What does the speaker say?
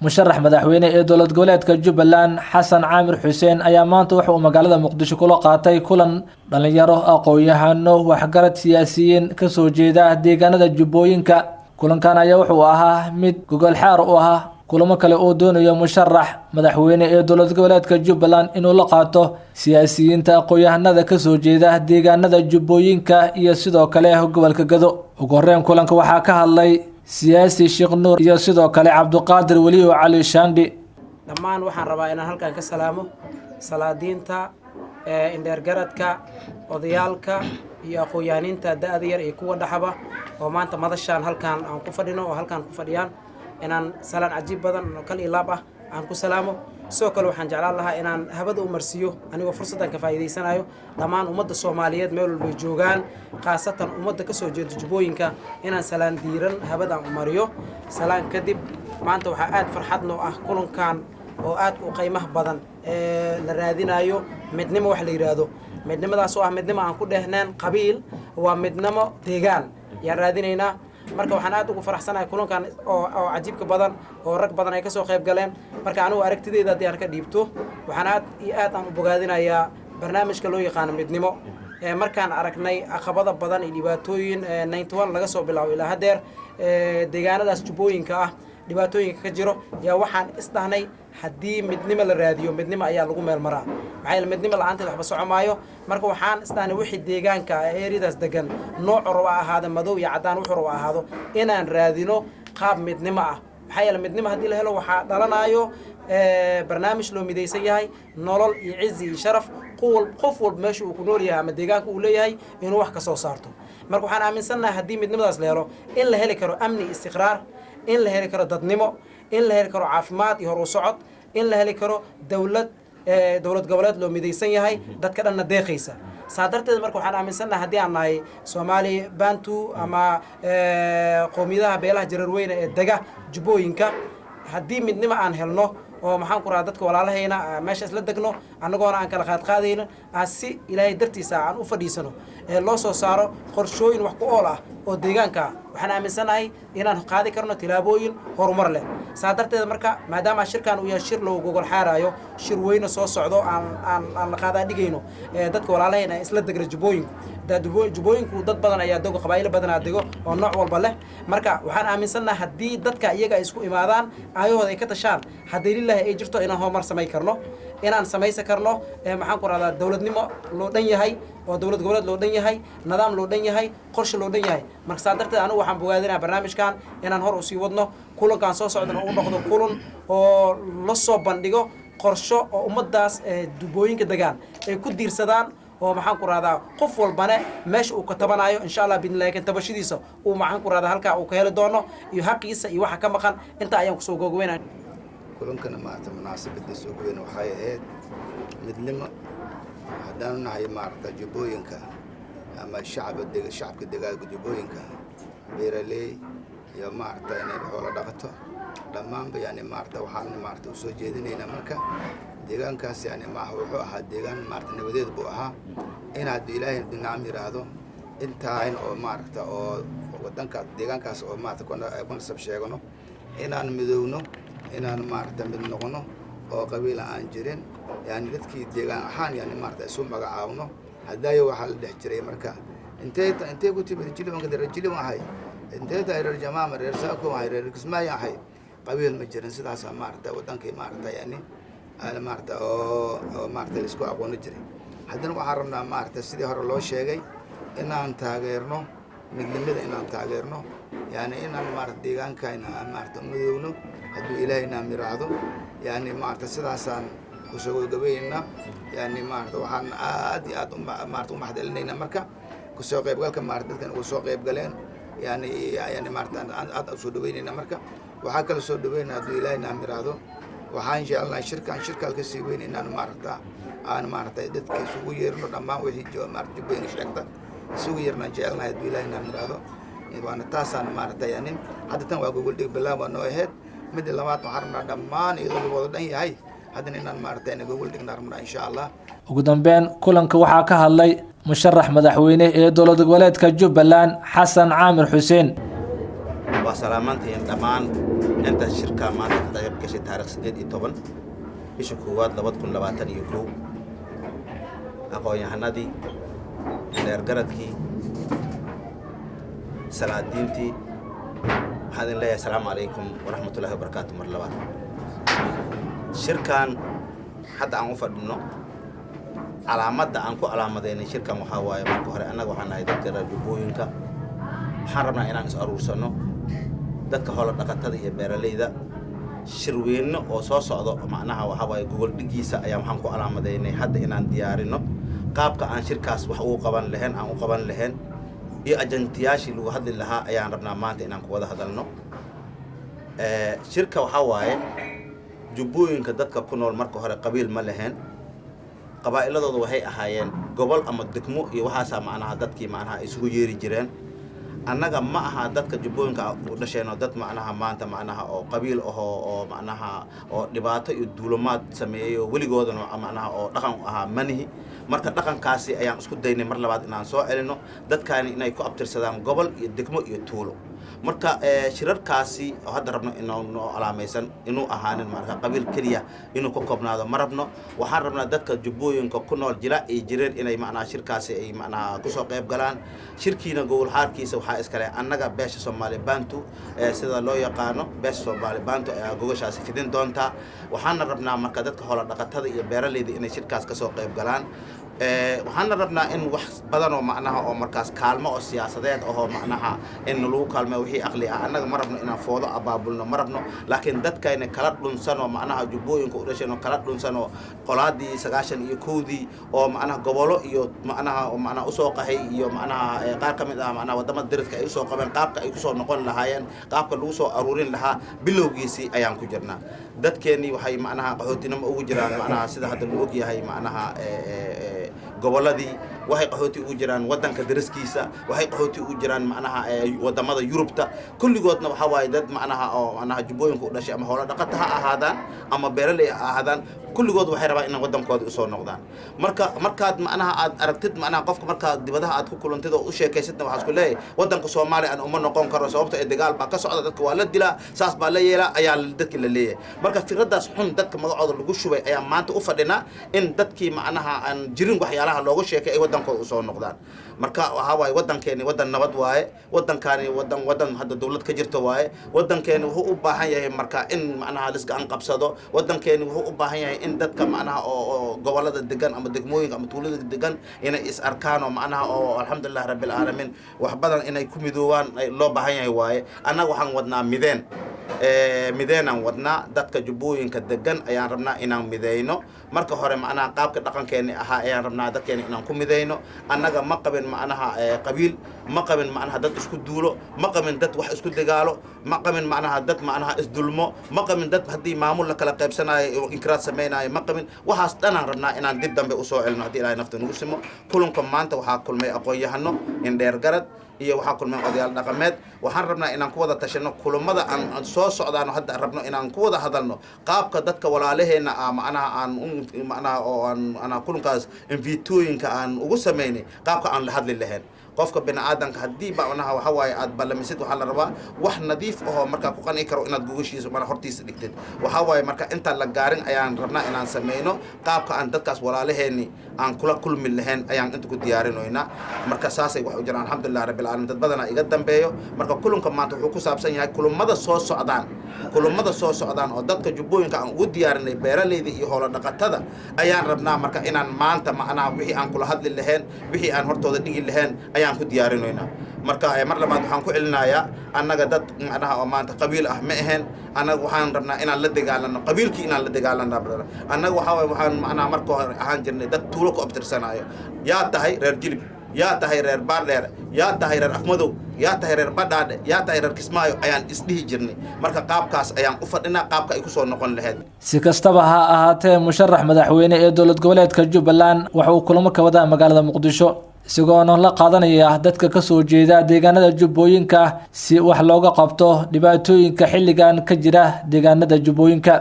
musharax madaxweyne ee dowlad goboleedka Jubbaland Xasan Caamir Xuseen ayaa maanta waxa uu magaalada Muqdisho kula qaatay kulan dhalinyaro aqoon-yahano waxgarad siyaasiyiin ka soo jeeda deegaanada Jubbooyinka. kulankan ayaa wuxuu ahaa mid gogol xaar u ahaa kulamo kale oo doonayo musharax madaxweyne ee dowlad goboleedka Jubbaland inuu la qaato siyaasiyiinta aqoon-yahanada ka soo jeeda deegaanada Jubbooyinka iyo sidoo kale gobolka Gado. ugu horreyn kulanka waxaa ka hadlay siyaasi Sheekh Nuur iyo sidoo kale Cabduqaadir Wali oo Cali Shaandhi. dhammaan waxaan rabaa inaan halkan ka salaamo salaadiinta indheergaradka odayaalka iyo aqoon-yahaniinta da'da yar iyo kuwa dhaxaba oo maanta madashaan halkan aan ku fadhino oo halkan ku fadhiyaan inaan salaan cajiib badan oo kal ilaab ah aan ku salaamo. sidoo kale waxaan jeclaan lahaa inaan habada u marsiyo anigoo fursadan ka faa'iideysanayo dhammaan ummadda Soomaaliyeed meel walba ay joogaan khaasatan ummadda ka soo jeeda Jubbooyinka inaan salaan diiran habada u mariyo. salaan kadib maanta waxa aad farxad noo ah kulankan oo aad u qiimaha badan la raadinayo midnimo wax la yiraahdo. midnimadaas oo ah midnimo aan ku dhehnaan qabiil waa midnimo deegaan yaan raadinaynaa. marka waxaan aad ugu faraxsanahay kulankan oo cajiibka badan oo rag badan ay ka soo qayb galeen. marka anigu aragtidayda haddii aan ka dhiibto waxaan aad iyo aad aan u bogaadinayaa barnaamijka loo yaqaano midnimo. markaan aragnay caqabada badan iyo dhibaatooyin 91 laga soo bilaabo ilaa haddeer deegaanadaas Jubbooyinka ah dhibaatooyinka ka jiro yaa waxaan isdhahnay haddii midnimo la raadiyo midnimo ayaa lagu meel maraa. maxay la midnimo la'aanteed waxba socomaayo. marka waxaan isdhahnay wixii deegaanka eeridaas degan nooc roo ahaado madow iyo cadaan wuxuu roo ahaado inaan raadino qaab midnimo ah. maxay la midnimo haddii la helo waxaa dhalanayo barnaamij loo midaysan yahay nolol iyo cizi iyo sharaf qof walba meesha uu ku nool yahay ama deegaanka uu leeyahay inuu wax ka soo saarto. marka waxaan aaminsanahay haddii midnimadaas la helo in la heli karo amni istiqraar, in la heli karo dadnimo, in la heli karo caafimaad iyo horu socod, in la heli karo dowlad goboleed loo midaysan yahay dadka dhanna deeqaysa. saadarteed marka waxaan aaminsanahay haddii aan nahay Soomaali Bantu ama qoomiyadaha beelaha Jararweyne ee dega Jubbooyinka haddii midnimo aan helno oo maxaan ku raad dadka walaalahayna meesha isla degno anagoona aan kala qaadqaadayno si ilaahay dartiisa aan u fadhiisano loo soo saaro qorshooyin wax ku ool ah oo deegaanka waxaan aaminsanahay inaan qaadi karno tilaabooyin horumar leh. saadarteed marka maadaama shirkan uu yahay shir loo gogol xaarayo shir weyn soo socdo aan la qaada dhigayno dadka walaalahayna isla degna Jubbooyinku dad badan ayaa dogo qabaayil badan adeego oo nooc walba leh. marka waxaan aaminsanahay haddii dadka iyaga isku imaadaan ayahooda ay ka tashaan haddii lillahi ay jirto inaan horumar samay karno inaan samaysan karno maxaan ku raadaa dawladnimo loo dhan yahay oo dowlad goboleed loo dhan yahay nidaam loo dhan yahay qorshe loo dhan yahay. marka saadarteed anigu waxaan bogaadinayaa barnaamijkan inaan hor u sii wadno kulankan soo socdana uu noqdo kulan oo la soo bandhigo qorsho oo ummadaas Jubbooyinka degaan ay ku diirsadaan oo maxaan ku raadaa qof walbana meesha uu ka tabanayo insha Allah bidnaaga tabashadiisa uu maxaan ku raadaa halka uu ka heli doono iyo xaqiisa iyo waxa ka maqan inta ayaan ku soo gogoweynaa. kulankana maanta munaasabadiisa ugu weyn waxay ahayd midnimo haddaan nahay maarta Jubbooyinka ama shacabka deegaanka Jubbooyinka beeraley iyo maarta inay xoolo dhaqato dhammaanba yani maarta waxaan maarta u soo jeedinaynaa marka deegaankaas yani wuxuu ahaa deegaan maarta nabadeed buu ahaa inaad ilaahay dhinaam yiraahdo intaan oo maarta oo wadanka deegaankaas oo maarta kuna sab sheegano inaan midowno inaan maarta mid noqono oo qabiil aan jirin yani dadkii deegaan ahaan yani maarta isu magacaawno hadaayo waxa la dhex jiray marka intee ku timid jilwanka darajili wahay intee reer jamaama reer saako wahay reer kismaayo wahay qabiil ma jirin sidaas maarta wadankii maarta yani aan maarta oo maarta isku aqoon jiray. haddana waxaan rabnaa maarta sidii hore loo sheegay inaan taageerno midnimada inaan taageerno yani inaan maarta deegaankayna maarta midowno hadduu ilaahayna miraado yani maarta sidaasaan ku soo gabeeyna yani maarta waxaan aad iyo aad maarta u mahadcelinayna marka ku soo qaybgalka maarta dadkan ugu soo qayb galeen yani maarta aad soo dhaweynayna marka waxaa kala soo dhaweynaa hadduu ilaahayna miraado waxaan jeclahay shirkaan ka sii weyn inaan maarta aan maarta dadka isugu yeerno dhammaan wixii maarta Jubbooyinka sheegta isugu yeerna jeclahay hadduu ilaahayna miraado waana taasaan maarta yani hadda tan waa gogol dhig bilaabo noo ahayd mid labaad waxaan rabnaa dhammaan iyadoo wada dhan yahay haddana inaan maarta gogol dhigna rabnaa insha Allah. ugu dambeyn kulanka waxaa ka hadlay musharax madaxweyne ee dowlad goboleedka Jubbaland Xasan Caamir Xuseen. وسلامتين دمان أنت الشركة ما تقدر كشي تاريخ 18 بيش كواد لبض كل لباتن يكو أقوى يهندي لرجرتكي سلادينتي هذا الله السلام عليكم ورحمة الله وبركاته مرلبات شركان حتى أنا أفضل علامات أنكو علامات إن شركة محاوية من كهر أنا وحنا إذا ترى جبوينك حرمنا إن نسأرور سنو دتك حالا دكتور يبرلي ذا شروين أو صاصة معناها وحواي جوجل دقيسة أيام هنكو علامات إن حد إن ديارنا قابك عن شركة وحقوق قبل لهن أو قبل لهن أجنتياش اللي هذا لها أيام ربنا مانت إن أنكو هذا لنا شركة وحواي جبوينك دتك كنا المركو هذا قبيل ملهن قبائل هذا وهي أحيان قبل أما دكمو يوحاسا معناها دتكي معناها إسهو يري جيران أنا معها دتك جبوين كودشينو دت معناها ما أنت معناها أو قبيل أو معناها أو دبعت الدولمات سميه ولي جودنا معناها أو دخان منه مركز دخان كاسي أيام سكوت ديني مرة بعد إن سواء إنه دت كان إنه يكو أبتر سدام قبل يدكمو يطولو مركز شرر كاسي هذا ربنا إنه على ميسن إنه أهان مركز قبيل كريه إنه كوكبنا هذا مربنا وحربنا دتك جبوين ككنا الجلاء يجرين إنه معناها شركاسي أي معناها كسوق قبلان شركينا جول حاركيس إسكالي أنك باش سومالي بانتو سيدا لو يقانو باش سومالي بانتو جوجش أسفيدين دونتا وحنا ربنا مركزات كهولا دقت هذا يبرر لي إن شركة كسوق قبلان وحنا ربنا إن وح بدنه معناها أو مركز كلمة أو سياسات أو معناها إن لو كلمة وهي أخلي أنا مربنا إن فوضى أبابلنا مربنا لكن دت كائن كلات لنسانو معناها جبوين كورشينو كلات لنسانو قلادي سجاشن يكودي أو معناها قبلو يو معناها معناها أسوق هي يو معناها قارك من معناها ودم درس كأسوق من قاب كأسوق نقول لهاين قاب كلوسو أرورين لها بلوجيسي أيام كجرنا دت كأني وهي معناها قهوتنا موجران معناها سيدا هذا اللوجي هي معناها goboladii waxay qaxooti ugu jiraan wadanka dariskiisa waxay qaxooti ugu jiraan macnaha wadamada Yurubta kulligoodna waxa waay dad macnaha oo macnaha jubooyinka u dhashay ama hawla dhaqata ha ahaadaan ama beeraley ha ahaadaan kulligood waxay rabaan in wadankooda u soo noqdaan markaad macnaha aad aragtid macnaha qofka marka dibadaha aad ku kulantid oo u sheekaysidna waxa isku leeyahay wadanka Soomaaliya aan uma noqon karo sababta ee dagaal baa ka socda dadka waa la dilaa saas baa la yeelaa ayaa dadka la leeyahay marka fikradaas xun dadka magacooda lagu shubay ayaa maanta u fadhina in dadkii macnaha aan jirin waxyaalaha looga sheekay ay wadankooda u soo noqdaan marka waxa waay wadankeeni wadan nabad waaye wadankaani wadan hadda dawlad ka jirto waaye wadankeeni wuxuu u baahan yahay marka in macnaha lisga aan qabsado wadankeeni wuxuu u baahan yahay in dadka macnaha oo gobolada degan ama degmooyinka ama tuulada degan inay is arkaan oo macnaha oo alxamdulillah rabbil alamin wax badan inay ku midoobaan loo baahan yahay waaye anaga waxaan wadnaa mideenan wadnaa dadka jubooyinka degan ayaan rabnaa inaan mideyno marka hore macnaha qaabka dhaqankeeni ahaa ayaan rabnaa dadkeena inaan ku mideyno annaga ma qabin macnaha qabiil ma qabin macnaha dad isku duulo ma qabin dad wax isku dagaalo ma qabin macnaha dad macnaha isdulmo ma qabin dad haddii maamul la kala qaybsanayo inkraad sameynaayo ma qabin waxaas dhanaan rabnaa inaan dib dambe u soo celino haddii ilaahay nafta nagu simo kulanka maanta waxaa kulmay aqoon-yahano indheer garad iyo waxaa kulmay odayaal dhaqameed waxaan rabnaa inaan ku wada tashano kulamada aan soo socdaano hadda rabno inaan ku wada hadalno qaabka dadka walaalaheena macnaha aan macnaha oo aan kulankaas invitooyinka aan ugu sameynay qaabka aan la hadli lahayn qofka bini'aadanka haddii macnaha waxa waaye aad ballamisid waxaa la rabaa wax nadiif ahoo markaa ku qanci karo inaad gogashiisa mana hortiisa dhigtid waxaa waaye marka intaan la gaarin ayaan rabnaa inaan sameyno qaabka aan dadkaas walaalaheeni aan kula kulmi lahayn ayaan inta ku diyaarinoynaa marka saasay wax u jiraan alxamdulilah rabbil caalamiin dad badanaa iga dambeeyo marka kulanka maanta wuxuu ku saabsan yahay kulamada soo socdaan oo dadka jubbooyinka aan ugu diyaarinay beeraleyda iyo hoola dhaqatada ayaan rabnaa marka inaan maanta macnaha wixii aan kula hadli lahayn wixii aan hortooda dhigi lahayn ayaan ku diyaarinoynaa marka mar labaad waxaan ku celinayaa annaga dad macnaha oo maanta qabiil ah ma ahayn annaga waxaan rabnaa inaan la dagaalano qabiilkii inaan la dagaalano annaga waxaan macnaha marka hore ahaan jirnay dad tuulo ku abtirsanaayo yaa tahay reer jilib yaa tahay reer baardheer yaa tahay reer afmadow yaa tahay reer badhaadhe yaa tahay reer kismaayo ayaan isdhihi jirnay marka qaabkaas ayaan u fadhinaa qaabka ay ku soo noqon lahayd si kastaba ha ahaatee musharax madaxweyne ee dowlad goboleedka Jubbaland waxa uu kulamo ka wadaa magaalada Muqdisho isagoona la qaadanaya dadka ka soo jeeda deegaanada jubbooyinka si wax looga qabto dhibaatooyinka xilligan ka jira deegaanada jubbooyinka